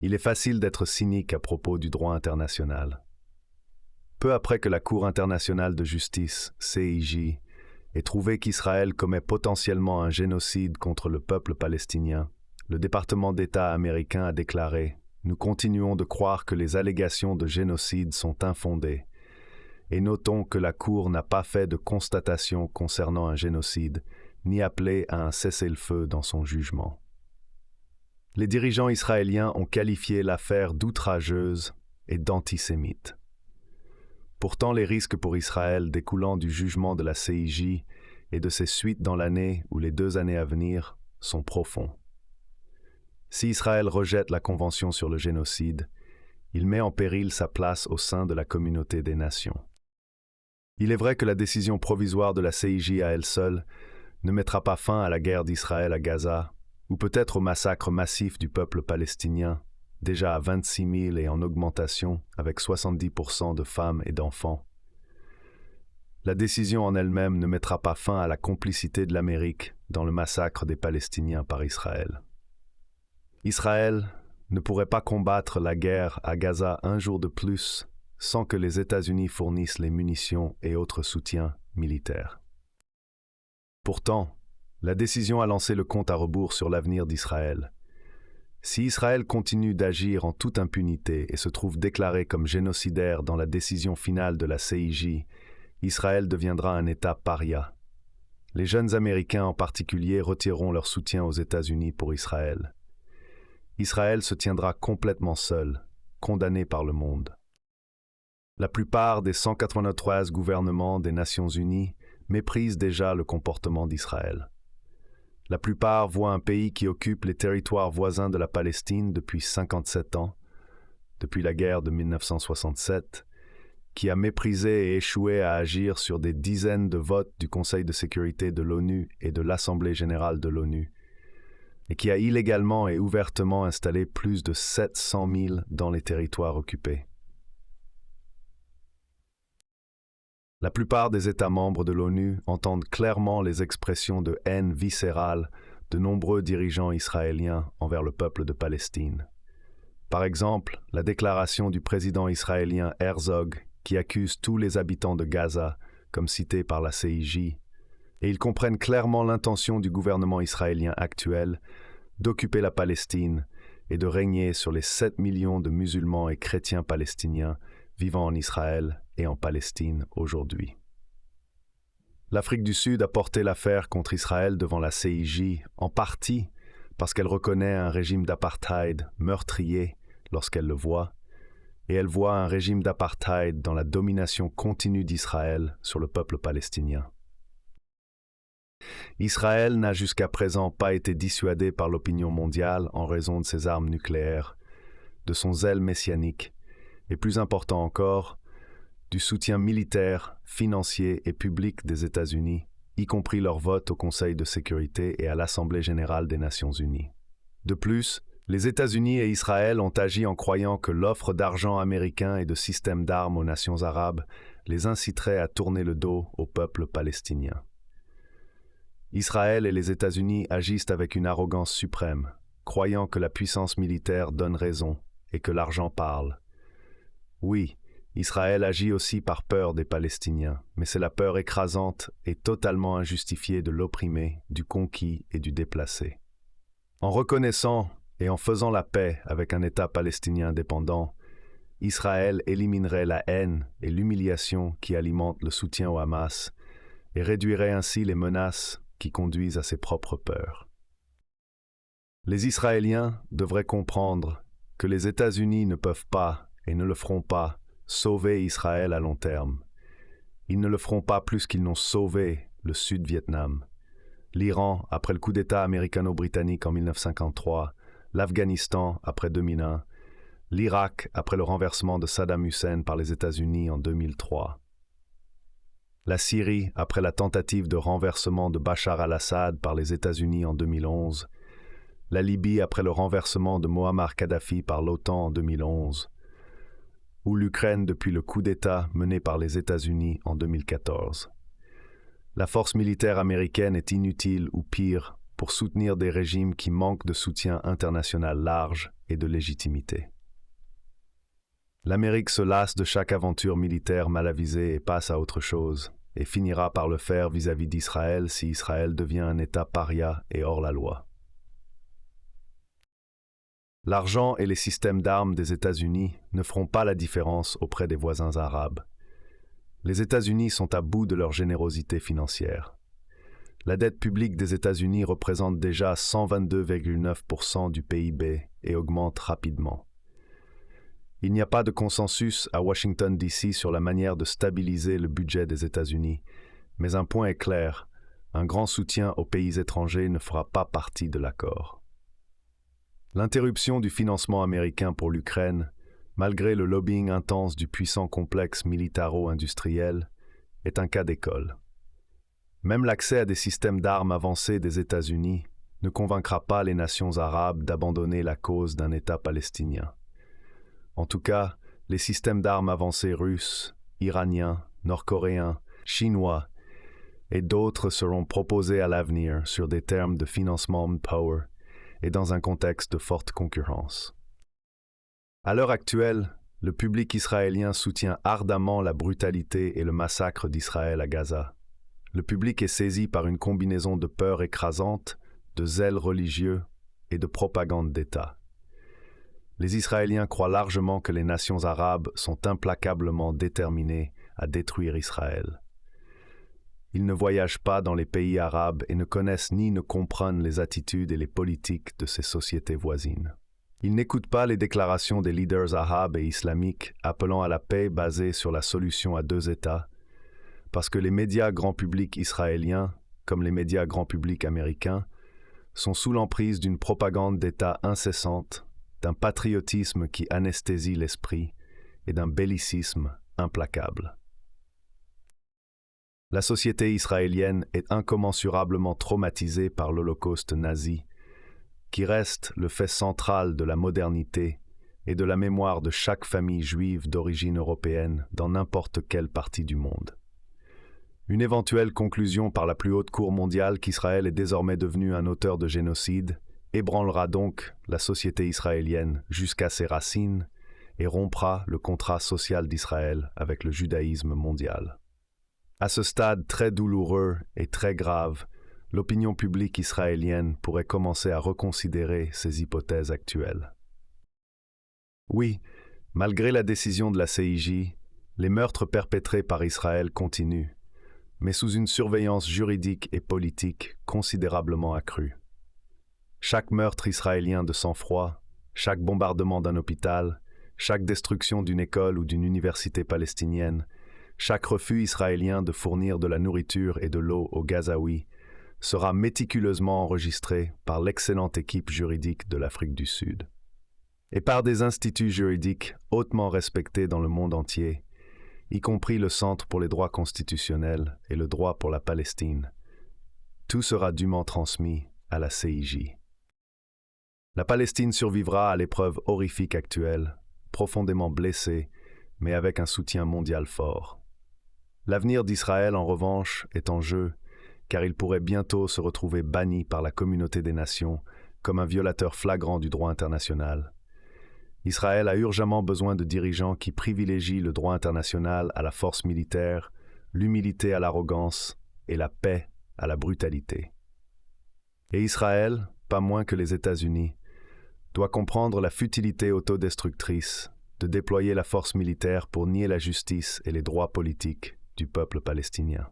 Il est facile d'être cynique à propos du droit international. Peu après que la Cour internationale de justice, CIJ, ait trouvé qu'Israël commet potentiellement un génocide contre le peuple palestinien, le département d'État américain a déclaré « Nous continuons de croire que les allégations de génocide sont infondées et notons que la Cour n'a pas fait de constatation concernant un génocide ni appelé à un cessez-le-feu dans son jugement. » Les dirigeants israéliens ont qualifié l'affaire d'outrageuse et d'antisémite. Pourtant, les risques pour Israël découlant du jugement de la CIJ et de ses suites dans l'année ou les 2 années à venir sont profonds. Si Israël rejette la Convention sur le génocide, il met en péril sa place au sein de la communauté des nations. Il est vrai que la décision provisoire de la CIJ à elle seule ne mettra pas fin à la guerre d'Israël à Gaza, ou peut-être au massacre massif du peuple palestinien, déjà à 26 000 et en augmentation, avec 70% de femmes et d'enfants. La décision en elle-même ne mettra pas fin à la complicité de l'Amérique dans le massacre des Palestiniens par Israël. Israël ne pourrait pas combattre la guerre à Gaza un jour de plus sans que les États-Unis fournissent les munitions et autres soutiens militaires. Pourtant, la décision a lancé le compte à rebours sur l'avenir d'Israël. Si Israël continue d'agir en toute impunité et se trouve déclaré comme génocidaire dans la décision finale de la CIJ, Israël deviendra un État paria. Les jeunes Américains en particulier retireront leur soutien aux États-Unis pour Israël. Israël se tiendra complètement seul, condamné par le monde. La plupart des 193 gouvernements des Nations Unies méprisent déjà le comportement d'Israël. La plupart voient un pays qui occupe les territoires voisins de la Palestine depuis 57 ans, depuis la guerre de 1967, qui a méprisé et échoué à agir sur des dizaines de votes du Conseil de sécurité de l'ONU et de l'Assemblée générale de l'ONU, et qui a illégalement et ouvertement installé plus de 700 000 dans les territoires occupés. La plupart des États membres de l'ONU entendent clairement les expressions de haine viscérale de nombreux dirigeants israéliens envers le peuple de Palestine. Par exemple, la déclaration du président israélien Herzog qui accuse tous les habitants de Gaza, comme cité par la CIJ, et ils comprennent clairement l'intention du gouvernement israélien actuel d'occuper la Palestine et de régner sur les 7 millions de musulmans et chrétiens palestiniens vivant en Israël et en Palestine aujourd'hui. L'Afrique du Sud a porté l'affaire contre Israël devant la CIJ, en partie parce qu'elle reconnaît un régime d'apartheid meurtrier lorsqu'elle le voit, et elle voit un régime d'apartheid dans la domination continue d'Israël sur le peuple palestinien. Israël n'a jusqu'à présent pas été dissuadé par l'opinion mondiale en raison de ses armes nucléaires, de son zèle messianique, et plus important encore, du soutien militaire, financier et public des États-Unis, y compris leur vote au Conseil de sécurité et à l'Assemblée générale des Nations unies. De plus, les États-Unis et Israël ont agi en croyant que l'offre d'argent américain et de systèmes d'armes aux nations arabes les inciterait à tourner le dos au peuple palestinien. Israël et les États-Unis agissent avec une arrogance suprême, croyant que la puissance militaire donne raison et que l'argent parle. Oui, Israël agit aussi par peur des Palestiniens, mais c'est la peur écrasante et totalement injustifiée de l'opprimé, du conquis et du déplacé. En reconnaissant et en faisant la paix avec un État palestinien indépendant, Israël éliminerait la haine et l'humiliation qui alimentent le soutien au Hamas et réduirait ainsi les menaces qui conduisent à ses propres peurs. Les Israéliens devraient comprendre que les États-Unis ne peuvent pas, et ne le feront pas, sauver Israël à long terme. Ils ne le feront pas plus qu'ils n'ont sauvé le Sud-Vietnam, l'Iran après le coup d'État américano-britannique en 1953, l'Afghanistan après 2001, l'Irak après le renversement de Saddam Hussein par les États-Unis en 2003, la Syrie après la tentative de renversement de Bachar al-Assad par les États-Unis en 2011, la Libye après le renversement de Muammar Kadhafi par l'OTAN en 2011, ou l'Ukraine depuis le coup d'État mené par les États-Unis en 2014. La force militaire américaine est inutile ou pire pour soutenir des régimes qui manquent de soutien international large et de légitimité. L'Amérique se lasse de chaque aventure militaire mal avisée et passe à autre chose, et finira par le faire vis-à-vis d'Israël si Israël devient un État paria et hors la loi. L'argent et les systèmes d'armes des États-Unis ne feront pas la différence auprès des voisins arabes. Les États-Unis sont à bout de leur générosité financière. La dette publique des États-Unis représente déjà 122,9% du PIB et augmente rapidement. Il n'y a pas de consensus à Washington, D.C. sur la manière de stabiliser le budget des États-Unis, mais un point est clair, un grand soutien aux pays étrangers ne fera pas partie de l'accord. L'interruption du financement américain pour l'Ukraine, malgré le lobbying intense du puissant complexe militaro-industriel, est un cas d'école. Même l'accès à des systèmes d'armes avancés des États-Unis ne convaincra pas les nations arabes d'abandonner la cause d'un État palestinien. En tout cas, les systèmes d'armes avancés russes, iraniens, nord-coréens, chinois et d'autres seront proposés à l'avenir sur des termes de financement power et dans un contexte de forte concurrence. À l'heure actuelle, le public israélien soutient ardemment la brutalité et le massacre d'Israël à Gaza. Le public est saisi par une combinaison de peur écrasante, de zèle religieux et de propagande d'État. Les Israéliens croient largement que les nations arabes sont implacablement déterminées à détruire Israël. Ils ne voyagent pas dans les pays arabes et ne connaissent ni ne comprennent les attitudes et les politiques de ces sociétés voisines. Ils n'écoutent pas les déclarations des leaders arabes et islamiques appelant à la paix basée sur la solution à deux États, parce que les médias grand public israéliens, comme les médias grand public américains, sont sous l'emprise d'une propagande d'État incessante, d'un patriotisme qui anesthésie l'esprit et d'un bellicisme implacable. La société israélienne est incommensurablement traumatisée par l'Holocauste nazi, qui reste le fait central de la modernité et de la mémoire de chaque famille juive d'origine européenne dans n'importe quelle partie du monde. Une éventuelle conclusion par la plus haute cour mondiale qu'Israël est désormais devenu un auteur de génocide ébranlera donc la société israélienne jusqu'à ses racines et rompra le contrat social d'Israël avec le judaïsme mondial. À ce stade très douloureux et très grave, l'opinion publique israélienne pourrait commencer à reconsidérer ses hypothèses actuelles. Oui, malgré la décision de la CIJ, les meurtres perpétrés par Israël continuent, mais sous une surveillance juridique et politique considérablement accrue. Chaque meurtre israélien de sang-froid, chaque bombardement d'un hôpital, chaque destruction d'une école ou d'une université palestinienne, chaque refus israélien de fournir de la nourriture et de l'eau aux Gazaouis sera méticuleusement enregistré par l'excellente équipe juridique de l'Afrique du Sud. Et par des instituts juridiques hautement respectés dans le monde entier, y compris le Centre pour les droits constitutionnels et le droit pour la Palestine. Tout sera dûment transmis à la CIJ. La Palestine survivra à l'épreuve horrifique actuelle, profondément blessée, mais avec un soutien mondial fort. L'avenir d'Israël, en revanche, est en jeu, car il pourrait bientôt se retrouver banni par la communauté des nations comme un violateur flagrant du droit international. Israël a urgemment besoin de dirigeants qui privilégient le droit international à la force militaire, l'humilité à l'arrogance et la paix à la brutalité. Et Israël, pas moins que les États-Unis, doit comprendre la futilité autodestructrice de déployer la force militaire pour nier la justice et les droits politiques du peuple palestinien.